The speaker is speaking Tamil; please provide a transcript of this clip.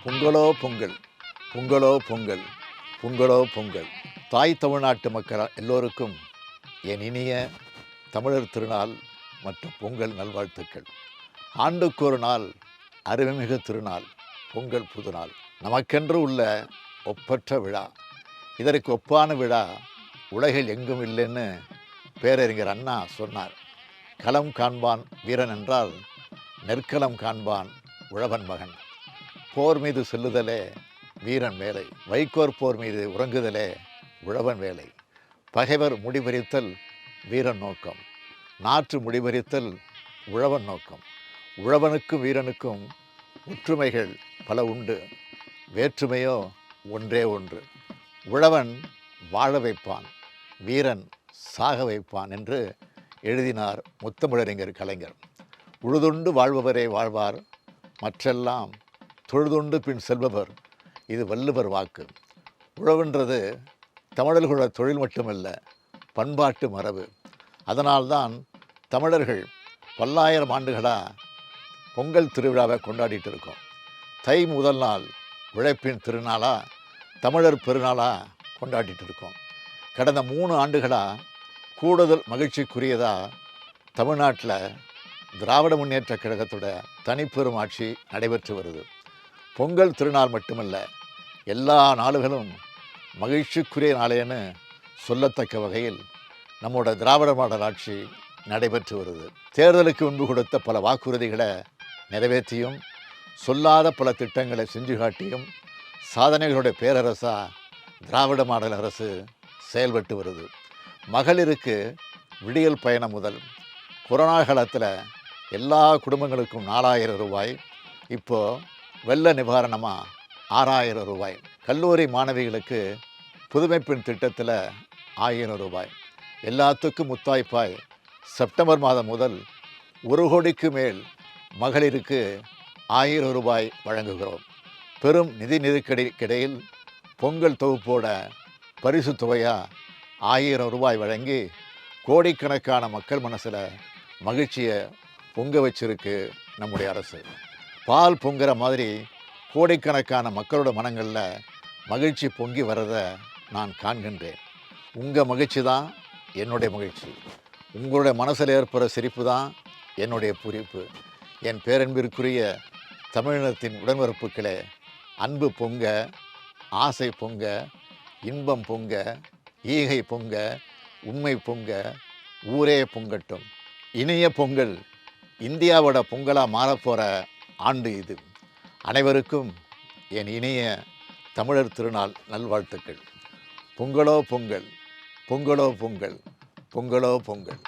பொங்கலோ பொங்கல், பொங்கலோ பொங்கல், பொங்கலோ பொங்கல். தாய் தமிழ்நாட்டு மக்கள் எல்லோருக்கும் என் இனிய தமிழர் திருநாள் மற்றும் பொங்கல் நல்வாழ்த்துக்கள். ஆண்டுக்கு ஒரு நாள் அருமைமிகு திருநாள் பொங்கல் புதுநாள். நமக்கென்று உள்ள ஒப்பற்ற விழா. இதற்கு ஒப்பான விழா உலகில் எங்கும் இல்லைன்னு பேரறிஞர் அண்ணா சொன்னார். களம் காண்பான் வீரன் என்றால் நெற்களம் காண்பான் உழவன் மகன். போர் மீது செல்லுதலே வீரன் வேலை, வைக்கோற் போர் மீது உறங்குதலே உழவன் வேலை. பகைவர் முடிபறித்தல் வீரன் நோக்கம், நாற்று முடிபறித்தல் உழவன் நோக்கம். உழவனுக்கும் வீரனுக்கும் ஒற்றுமைகள் பல உண்டு, வேற்றுமையோ ஒன்றே ஒன்று. உழவன் வாழ வைப்பான், வீரன் சாக வைப்பான் என்று எழுதினார் முத்தமிழறிஞர் கலைஞர். உழுதுண்டு வாழ்பவரே வாழ்வார், மற்றெல்லாம் தொழுதுண்டு பின் செல்பவர். இது வள்ளுவர் வாக்கு. உழவுன்றது தமிழர்களோட தொழில் மட்டுமல்ல, பண்பாட்டு மரபு. அதனால்தான் தமிழர்கள் பல்லாயிரம் ஆண்டுகளாக பொங்கல் திருவிழாவை கொண்டாடிட்டு இருக்கோம். தை முதல் நாள் உழைப்பின் திருநாளாக, தமிழர் பெருநாளாக கொண்டாடிட்டு இருக்கோம். கடந்த 3 ஆண்டுகளாக கூடுதல் மகிழ்ச்சிக்குரியதாக தமிழ்நாட்டில் திராவிட முன்னேற்ற கழகத்தோட தனிப்பெரும் ஆட்சி நடைபெற்று வருது. பொங்கல் திருநாள் மட்டுமல்ல, எல்லா நாளுகளும் மகிழ்ச்சிக்குரிய நாளேன்னு சொல்லத்தக்க வகையில் நம்மோட திராவிட மாடல் ஆட்சி நடைபெற்று வருது. தேர்தலுக்கு முன்பு கொடுத்த பல வாக்குறுதிகளை நிறைவேற்றியும், சொல்லாத பல திட்டங்களை செஞ்சு காட்டியும் சாதனைகளுடைய பேரரசாக திராவிட மாடல் அரசு செயல்பட்டு வருது. மகளிருக்கு விடியல் பயணம் முதல் கொரோனா காலத்தில் எல்லா குடும்பங்களுக்கும் 4000 ரூபாய், இப்போது வெள்ள நிவாரணமாக 6000 ரூபாய், கல்லூரி மாணவிகளுக்கு புதுமைப்பெண் திட்டத்தில் 1000 ரூபாய், எல்லாத்துக்கும் முத்தாய்ப்பாய் செப்டம்பர் மாதம் முதல் 1 கோடிக்கு மேல் மகளிருக்கு 1000 ரூபாய் வழங்குகிறோம். பெரும் நிதி நெருக்கடிக்கிடையில் பொங்கல் தொகுப்போட பரிசு தொகையாக 1000 ரூபாய் வழங்கி கோடிக்கணக்கான மக்கள் மனசில் மகிழ்ச்சியை பொங்க வச்சிருக்கு நம்முடைய அரசு. பால் பொங்குற மாதிரி கோடிக்கணக்கான மக்களோட மனங்களில் மகிழ்ச்சி பொங்கி வரதை நான் காண்கின்றேன். உங்கள் மகிழ்ச்சி தான் என்னுடைய மகிழ்ச்சி, உங்களுடைய மனசில் ஏற்படுற சிரிப்பு தான் என்னுடைய பூரிப்பு. என் பேரன்பிற்குரிய தமிழினத்தின் உடன்பிறப்புகளே, அன்பு பொங்க, ஆசை பொங்க, இன்பம் பொங்க, ஈகை பொங்க, உண்மை பொங்க, ஊரே பொங்கட்டும். இனிய பொங்கல் இந்தியாவோட பொங்கலாக மாறப்போகிற ஆண்டு இது. அனைவருக்கும் என் இனிய தமிழர் திருநாள் நல்வாழ்த்துக்கள். பொங்கலோ பொங்கல், பொங்கலோ பொங்கல், பொங்கலோ பொங்கல்.